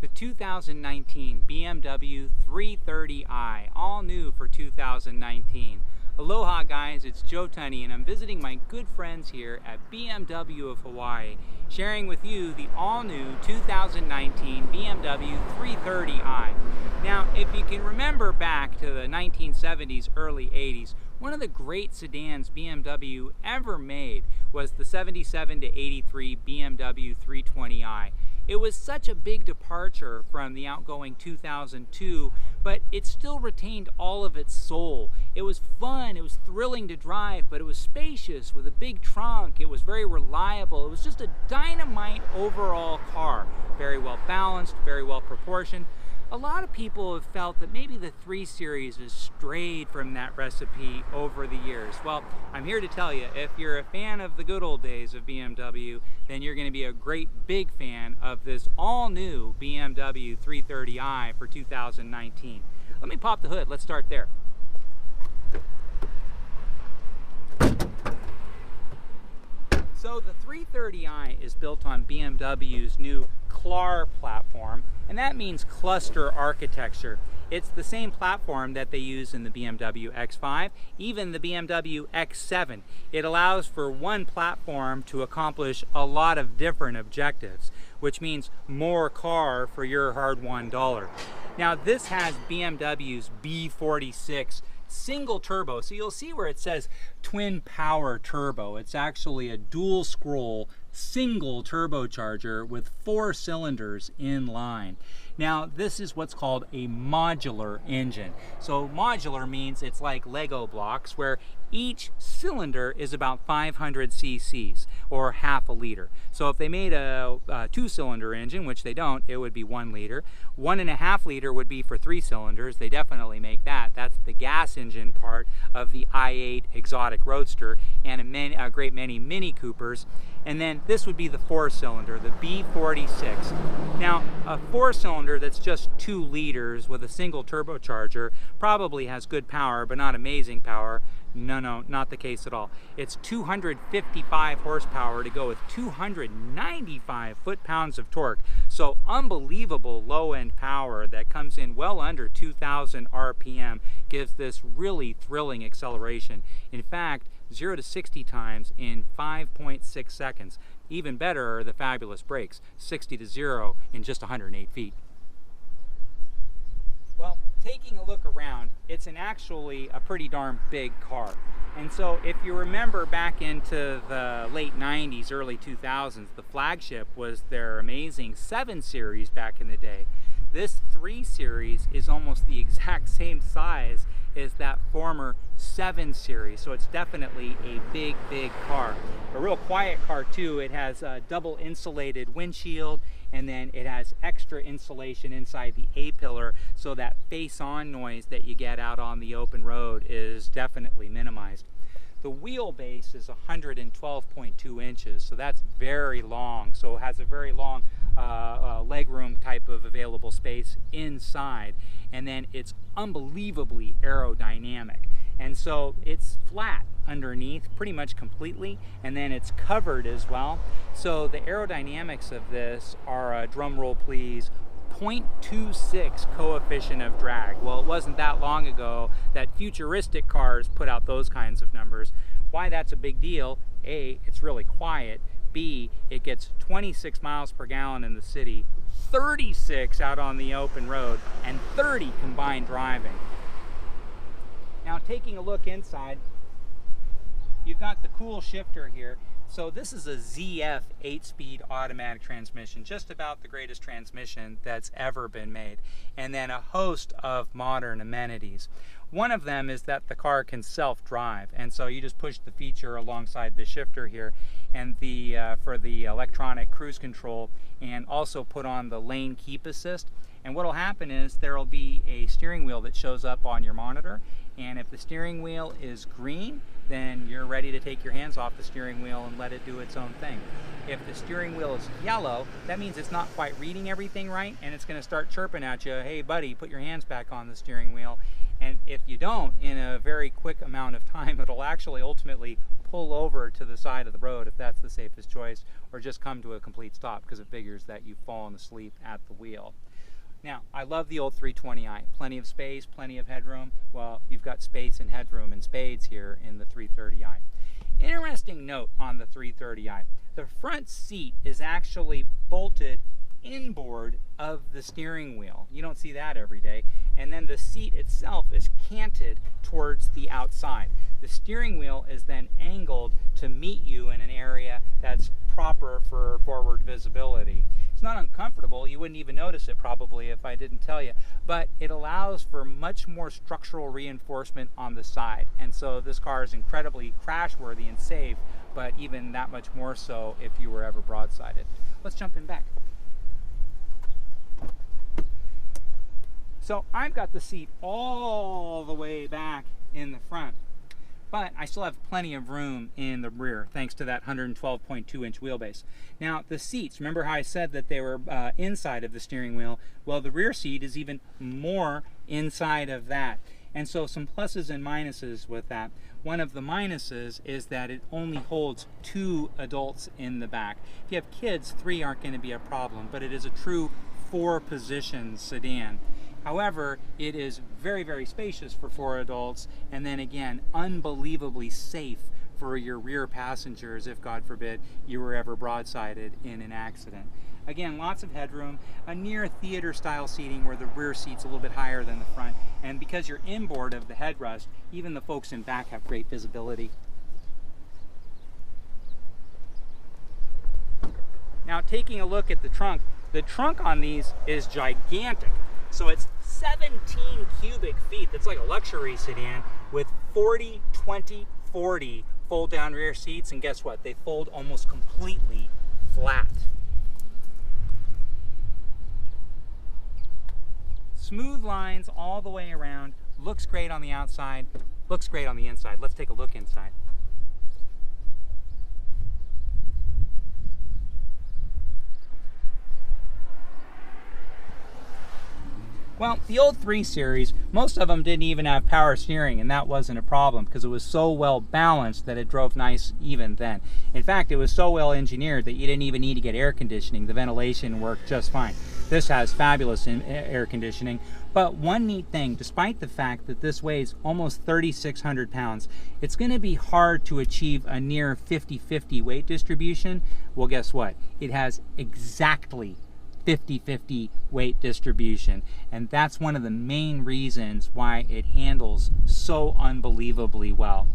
the 2019 BMW 330i, all new for 2019. Aloha guys, it's Joe Tunney and I'm visiting my good friends here at BMW of Hawaii, sharing with you the all-new 2019 BMW 330i. Now, if you can remember back to the 1970s, early 80s, one of the great sedans BMW ever made was the 77 to 83 BMW 320i. It was such a big departure from the outgoing 2002, but it still retained all of its soul. It was fun, it was thrilling to drive, but it was spacious with a big trunk. It was very reliable. It was just a dynamite overall car. Very well balanced, very well proportioned. A lot of people have felt that maybe the 3 Series has strayed from that recipe over the years. Well, I'm here to tell you, if you're a fan of the good old days of BMW, then you're going to be a great big fan of this all-new BMW 330i for 2019. Let me pop the hood. Let's start there. So the 330i is built on BMW's new CLAR platform, and that means cluster architecture. It's the same platform that they use in the BMW X5, even the BMW X7. It allows for one platform to accomplish a lot of different objectives, which means more car for your hard-won dollar. Now this has BMW's B46 single turbo, so you'll see where it says twin power turbo. It's actually a dual scroll single turbocharger with 4 cylinders in line. Now this is what's called a modular engine. So modular means it's like Lego blocks where each cylinder is about 500 cc's or half a liter. So if they made a 2-cylinder engine, which they don't, it would be 1 liter. 1.5 liter would be for 3 cylinders. They definitely make that. That's the gas engine part of the i8 exotic roadster and a great many Mini Coopers. And then this would be the 4-cylinder, the B46. Now, a 4-cylinder that's just 2 liters with a single turbocharger probably has good power, but not amazing power. No, not the case at all. It's 255 horsepower to go with 295 foot-pounds of torque. So unbelievable low-end power that comes in well under 2,000 RPM gives this really thrilling acceleration. In fact, 0 to 60 times in 5.6 seconds. Even better are the fabulous brakes, 60 to 0 in just 108 feet. Well, taking a look around, it's actually a pretty darn big car. And so if you remember back into the late 90s, early 2000s, the flagship was their amazing 7 Series back in the day. This 3 Series is almost the exact same size as that former 7 Series, so it's definitely a big car. A real quiet car too. It has a double insulated windshield, and then it has extra insulation inside the A-pillar, so that face-on noise that you get out on the open road is definitely minimized. The wheelbase is 112.2 inches, so that's very long, so it has a very long legroom type of available space inside, and then it's unbelievably aerodynamic. And so it's flat underneath pretty much completely, and then it's covered as well. So the aerodynamics of this are, drum roll please, 0.26 coefficient of drag. Well, it wasn't that long ago that futuristic cars put out those kinds of numbers. Why that's a big deal? A, it's really quiet. B, it gets 26 miles per gallon in the city, 36 out on the open road, and 30 combined driving. Now taking a look inside, you've got the cool shifter here. So this is a ZF 8-speed automatic transmission, just about the greatest transmission that's ever been made, and then a host of modern amenities. One of them is that the car can self-drive, and so you just push the feature alongside the shifter here, and for the electronic cruise control, and also put on the lane keep assist. And what will happen is there will be a steering wheel that shows up on your monitor, and if the steering wheel is green, then you're ready to take your hands off the steering wheel and let it do its own thing. If the steering wheel is yellow, that means it's not quite reading everything right, and it's going to start chirping at you, hey buddy, put your hands back on the steering wheel. And if you don't, in a very quick amount of time, it'll actually ultimately pull over to the side of the road if that's the safest choice, or just come to a complete stop because it figures that you've fallen asleep at the wheel. Now, I love the old 320i. Plenty of space, plenty of headroom. Well, you've got space and headroom in spades here in the 330i. Interesting note on the 330i. The front seat is actually bolted inboard of the steering wheel. You don't see that every day. And then the seat itself is canted towards the outside. The steering wheel is then angled to meet you in an area that's proper for forward visibility. It's not uncomfortable. You wouldn't even notice it probably if I didn't tell you, but it allows for much more structural reinforcement on the side. And so this car is incredibly crash worthy and safe, but even that much more so if you were ever broadsided. Let's jump in back. So I've got the seat all the way back in the front, but I still have plenty of room in the rear thanks to that 112.2-inch wheelbase. Now the seats, remember how I said that they were inside of the steering wheel? Well, the rear seat is even more inside of that. And so some pluses and minuses with that. One of the minuses is that it only holds 2 adults in the back. If you have kids, 3 aren't going to be a problem, but it is a true 4-position sedan. However, it is very, very spacious for 4 adults, and then again, unbelievably safe for your rear passengers if, God forbid, you were ever broadsided in an accident. Again, lots of headroom, a near theater style seating where the rear seat's a little bit higher than the front, and because you're inboard of the headrest, even the folks in back have great visibility. Now, taking a look at the trunk on these is gigantic. So it's 17 cubic feet. That's like a luxury sedan with 40, 20, 40 fold down rear seats. And guess what? They fold almost completely flat. Smooth lines all the way around. Looks great on the outside. Looks great on the inside. Let's take a look inside. Well, the old 3 Series, most of them didn't even have power steering, and that wasn't a problem because it was so well balanced that it drove nice even then. In fact, it was so well engineered that you didn't even need to get air conditioning. The ventilation worked just fine. This has fabulous air conditioning, but one neat thing, despite the fact that this weighs almost 3,600 pounds, it's going to be hard to achieve a near 50-50 weight distribution. Well, guess what? It has exactly 50-50 weight distribution, and that's one of the main reasons why it handles so unbelievably well.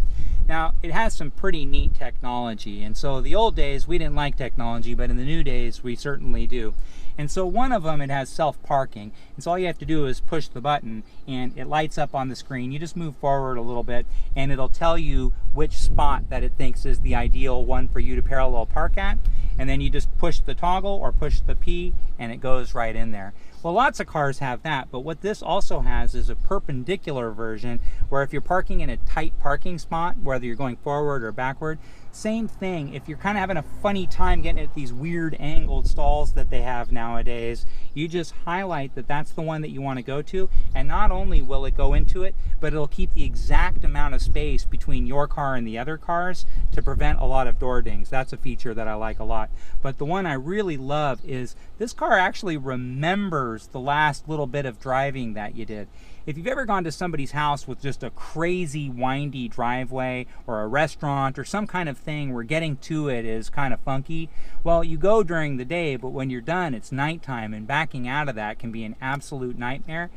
Now, it has some pretty neat technology, and so the old days we didn't like technology, but in the new days we certainly do. And so one of them, it has self-parking, and so all you have to do is push the button and it lights up on the screen. You just move forward a little bit and it'll tell you which spot that it thinks is the ideal one for you to parallel park at, and then you just push the toggle or push the P and it goes right in there. Well, lots of cars have that, but what this also has is a perpendicular version where if you're parking in a tight parking spot, whether you're going forward or backward, same thing. If you're kind of having a funny time getting at these weird angled stalls that they have nowadays, you just highlight that that's the one that you want to go to, and not only will it go into it, but it'll keep the exact amount of space between your car and the other cars to prevent a lot of door dings. That's a feature that I like a lot. But the one I really love is this car actually remembers the last little bit of driving that you did. If you've ever gone to somebody's house with just a crazy windy driveway or a restaurant or some kind of thing where getting to it is kind of funky, well, you go during the day, but when you're done, it's nighttime, and backing out of that can be an absolute nightmare.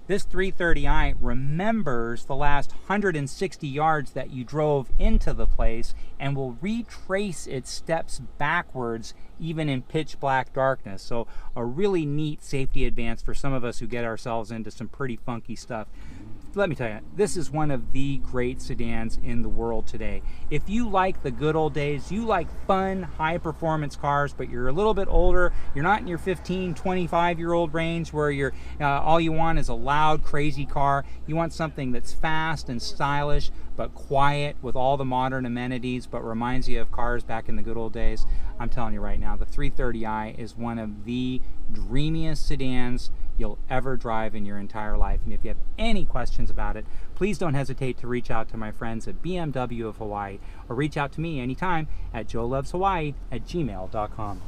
This 330i remembers the last 160 yards that you drove into the place and will retrace its steps backwards even in pitch black darkness. So a really neat safety advance for some of us who get ourselves into some pretty funky stuff. Let me tell you, this is one of the great sedans in the world today. If you like the good old days, you like fun, high-performance cars, but you're a little bit older, you're not in your 15, 25-year-old range where you're all you want is a loud, crazy car. You want something that's fast and stylish, but quiet with all the modern amenities, but reminds you of cars back in the good old days. I'm telling you right now, the 330i is one of the dreamiest sedans you'll ever drive in your entire life. And if you have any questions about it, please don't hesitate to reach out to my friends at BMW of Hawaii, or reach out to me anytime at joeloveshawaii@gmail.com.